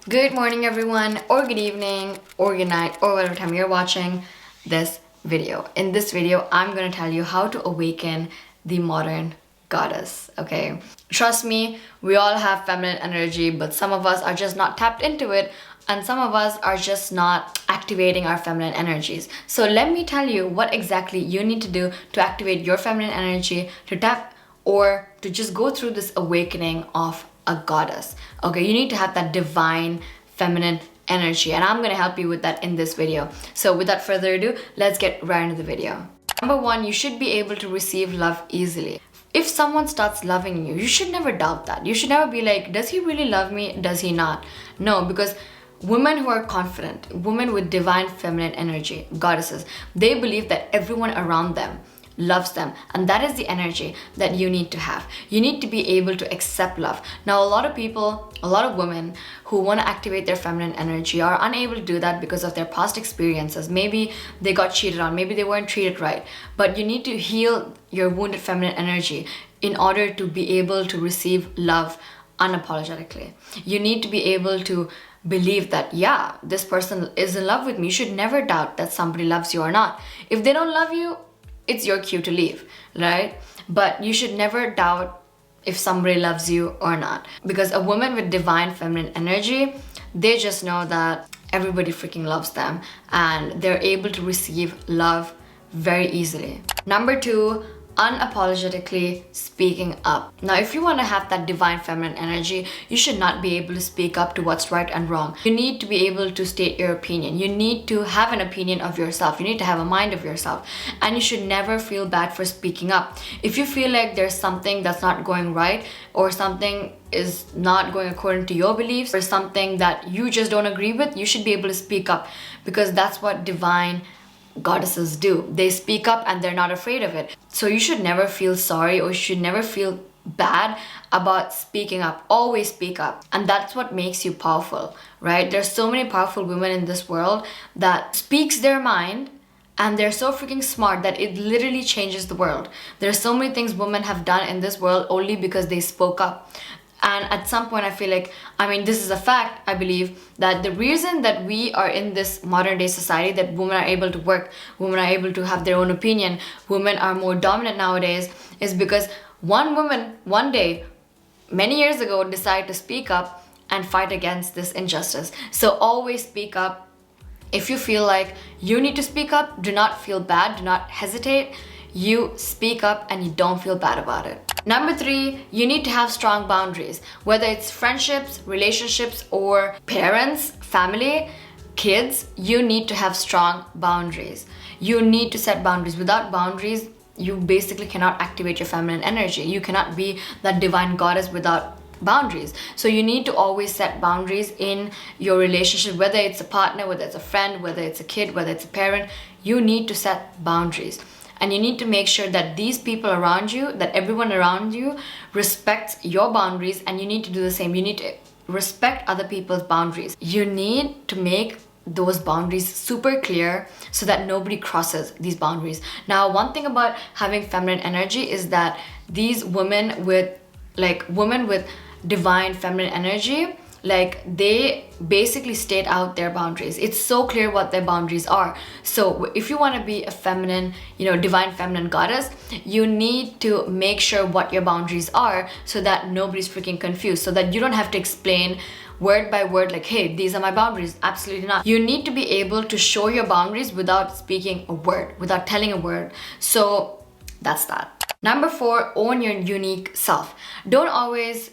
Good morning everyone, or good evening, or good night, or whatever time you're watching this video. In this video, I'm gonna tell you how to awaken the modern goddess, okay? Trust me, we all have feminine energy, but some of us are just not tapped into it, and some of us are just not activating our feminine energies. So let me tell you what exactly you need to do to activate your feminine energy, to tap or to just go through this awakening of a goddess. Okay, you need to have that divine feminine energy, and I'm gonna help you with that in this video. So without further ado, let's get right into the video. Number one, you should be able to receive love easily. If someone starts loving you, you should never doubt that. You should never be like, does he really love me? Does he not? No, because women who are confident, women with divine feminine energy, goddesses, they believe that everyone around them loves them, and that is the energy that you need to have. You need to be able to accept love. Now, a lot of people, a lot of women who want to activate their feminine energy are unable to do that because of their past experiences. Maybe they got cheated on, maybe they weren't treated right, but you need to heal your wounded feminine energy in order to be able to receive love unapologetically. You need to be able to believe that, yeah, this person is in love with me. You should never doubt that somebody loves you or not. If they don't love you, it's your cue to leave, right? But you should never doubt if somebody loves you or not. Because a woman with divine feminine energy, they just know that everybody freaking loves them and they're able to receive love very easily. Number two, unapologetically speaking up. Now, if you want to have that divine feminine energy, you should not be able to speak up to what's right and wrong. You need to be able to state your opinion. You need to have an opinion of yourself. You need to have a mind of yourself, and you should never feel bad for speaking up. If you feel like there's something that's not going right, or something is not going according to your beliefs, or something that you just don't agree with, you should be able to speak up, because that's what divine goddesses do. They speak up and they're not afraid of it. So you should never feel sorry, or you should never feel bad about speaking up. Always speak up, and that's what makes you powerful, right? There's so many powerful women in this world that speaks their mind, and they're so freaking smart that it literally changes the world. There's so many things women have done in this world only because they spoke up. And at some point, I feel like, this is a fact, I believe, that the reason that we are in this modern day society, that women are able to work, women are able to have their own opinion, women are more dominant nowadays, is because one woman, one day, many years ago, decided to speak up and fight against this injustice. So always speak up. If you feel like you need to speak up, do not feel bad, do not hesitate. You speak up and you don't feel bad about it. Number three, you need to have strong boundaries. Whether it's friendships, relationships, or parents, family, kids, you need to have strong boundaries. You need to set boundaries. Without boundaries, you basically cannot activate your feminine energy. You cannot be that divine goddess without boundaries. So you need to always set boundaries in your relationship, whether it's a partner, whether it's a friend, whether it's a kid, whether it's a parent. You need to set boundaries. And you need to make sure that these people around you, that everyone around you respects your boundaries, and you need to do the same. You need to respect other people's boundaries. You need to make those boundaries super clear so that nobody crosses these boundaries. Now, one thing about having feminine energy is that these women with divine feminine energy, they basically state out their boundaries. It's so clear what their boundaries are. So if you want to be a feminine, divine feminine goddess, you need to make sure what your boundaries are so that nobody's freaking confused, so that you don't have to explain word by word, like, hey, these are my boundaries. Absolutely not. You need to be able to show your boundaries without speaking a word, without telling a word. So that's that. Number four, own your unique self. Don't always,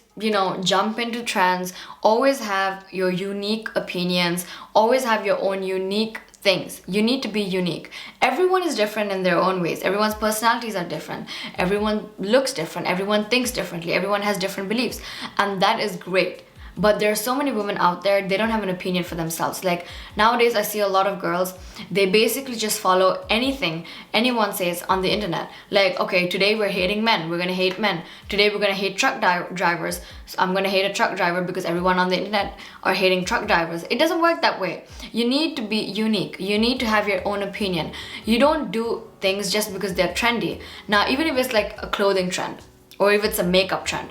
jump into trends. Always have your unique opinions. Always have your own unique things. You need to be unique. Everyone is different in their own ways. Everyone's personalities are different. Everyone looks different. Everyone thinks differently. Everyone has different beliefs. And that is great. But there are so many women out there, they don't have an opinion for themselves. Like nowadays, I see a lot of girls, they basically just follow anything anyone says on the internet. Like, okay, today we're hating men, we're gonna hate men. Today we're gonna hate truck drivers, so I'm gonna hate a truck driver because everyone on the internet are hating truck drivers. It doesn't work that way. You need to be unique. You need to have your own opinion. You don't do things just because they're trendy. Now, even if it's like a clothing trend, or if it's a makeup trend,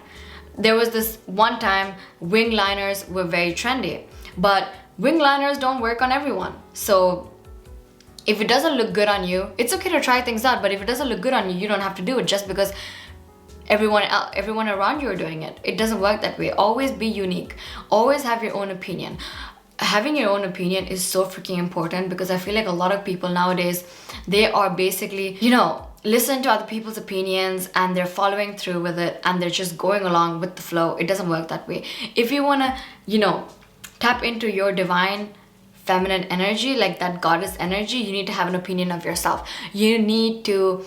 there was this one time wing liners were very trendy. but wing liners don't work on everyone. So if it doesn't look good on you, it's okay to try things out, but if it doesn't look good on you, you don't have to do it just because everyone around you are doing it. It doesn't work that way. Always be unique. Always have your own opinion. Having your own opinion is so freaking important, because I feel like a lot of people nowadays, they are basically, listen to other people's opinions and they're following through with it and they're just going along with the flow. It doesn't work that way. If you want to, tap into your divine feminine energy, like that goddess energy, you need to have an opinion of yourself. You need to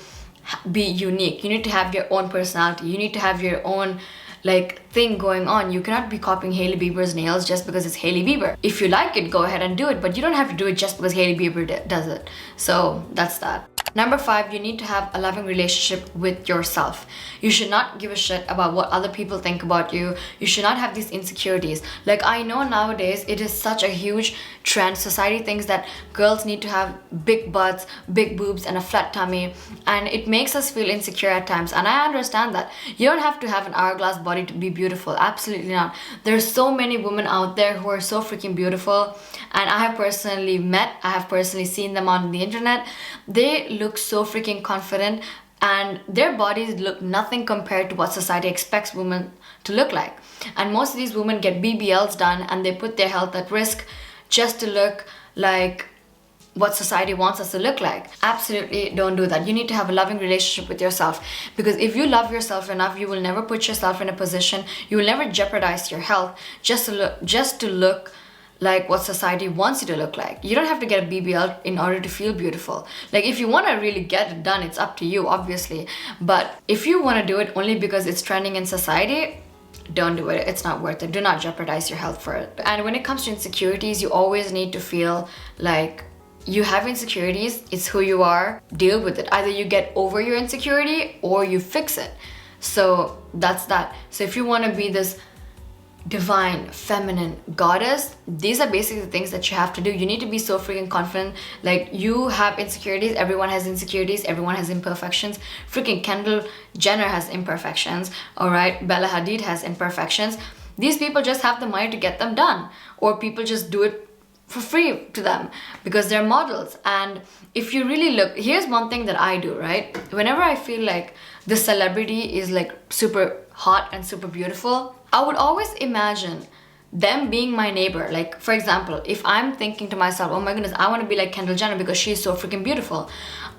be unique. You need to have your own personality. You need to have your own thing going on. You cannot be copying Hailey Bieber's nails just because it's Hailey Bieber. If you like it, go ahead and do it, but you don't have to do it just because Hailey Bieber does it. So that's that. Number 5, you need to have a loving relationship with yourself. You should not give a shit about what other people think about you. You should not have these insecurities. I know nowadays it is such a huge trend. Society thinks that girls need to have big butts, big boobs, and a flat tummy, and it makes us feel insecure at times. And I understand that. You don't have to have an hourglass body to be beautiful. Absolutely not. There's so many women out there who are so freaking beautiful, and I have personally seen them on the internet. They look so freaking confident, and their bodies look nothing compared to what society expects women to look like. And most of these women get BBLs done and they put their health at risk just to look like what society wants us to look like. Absolutely don't do that. You need to have a loving relationship with yourself, because if you love yourself enough, you will never put yourself in a position, you will never jeopardize your health just to look like what society wants you to look like. You don't have to get a BBL in order to feel beautiful. If you want to really get it done, it's up to you, obviously. But if you want to do it only because it's trending in society, don't do it. It's not worth it. Do not jeopardize your health for it. And when it comes to insecurities, you always need to feel like you have insecurities. It's who you are. Deal with it. Either you get over your insecurity or you fix it. So that's that. So if you want to be this divine feminine goddess, these are basically the things that you have to do. You need to be so freaking confident. You have insecurities, everyone has insecurities, everyone has imperfections. Freaking Kendall Jenner has imperfections, all right? Bella Hadid has imperfections. These people just have the money to get them done, or people just do it for free to them because they're models. And if you really look, here's one thing that I do, right? Whenever I feel like the celebrity is super hot and super beautiful, I would always imagine them being my neighbor. For example, if I'm thinking to myself, oh my goodness, I want to be like Kendall Jenner because she's so freaking beautiful,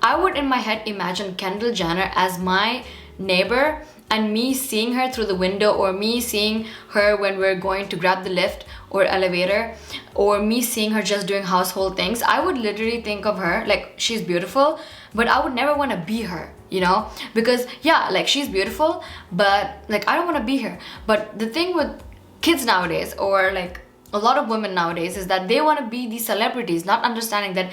I would in my head imagine Kendall Jenner as my neighbor, and me seeing her through the window, or me seeing her when we're going to grab the lift or elevator, or me seeing her just doing household things. I would literally think of her she's beautiful, but I would never want to be her, because she's beautiful, but I don't want to be her. But the thing with kids nowadays, or a lot of women nowadays, is that they want to be these celebrities, not understanding that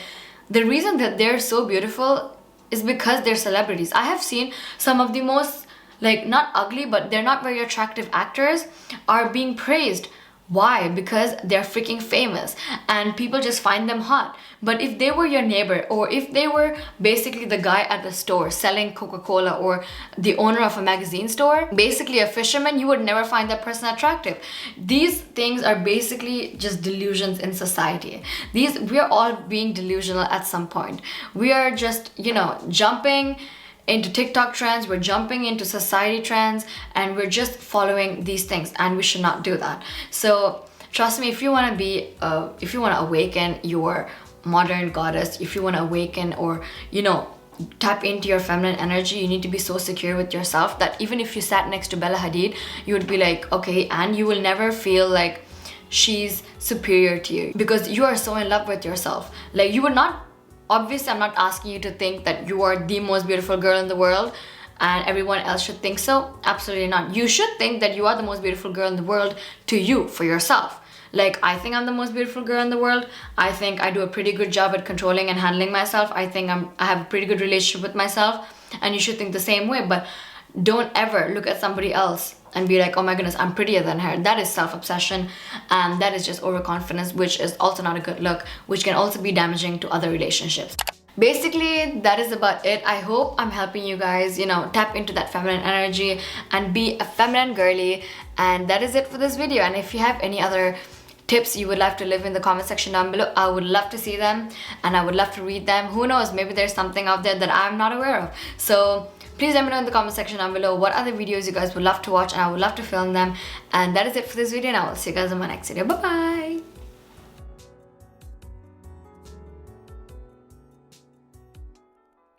the reason that they're so beautiful is because they're celebrities. I have seen some of the most not ugly, but they're not very attractive actors are being praised. Why? Because they're freaking famous and people just find them hot. But if they were your neighbor, or if they were basically the guy at the store selling Coca-Cola, or the owner of a magazine store, basically a fisherman, you would never find that person attractive. These things are basically just delusions in society. We're all being delusional at some point. We are just, jumping into TikTok trends, we're jumping into society trends, and we're just following these things, and we should not do that. So trust me, if you want to awaken your modern goddess, if you want to awaken or tap into your feminine energy, you need to be so secure with yourself that even if you sat next to Bella Hadid, you would be like, okay, and you will never feel like she's superior to you, because you are so in love with yourself. You would not, obviously I'm not asking you to think that you are the most beautiful girl in the world and everyone else should think so. Absolutely not. You should think that you are the most beautiful girl in the world to you, for yourself. I think I'm the most beautiful girl in the world. I think I do a pretty good job at controlling and handling myself. I think I have a pretty good relationship with myself, and you should think the same way. But don't ever look at somebody else and be like, oh my goodness, I'm prettier than her. That is self-obsession, and that is just overconfidence, which is also not a good look, which can also be damaging to other relationships. Basically, that is about it. I hope I'm helping you guys, tap into that feminine energy and be a feminine girly. And that is it for this video. And if you have any other tips you would love to live in the comment section down below. I would love to see them and I would love to read them. Who knows, maybe there's something out there that I'm not aware of. So please let me know in the comment section down below what other videos you guys would love to watch, and I would love to film them. And that is it for this video, and I will see you guys in my next video. Bye bye.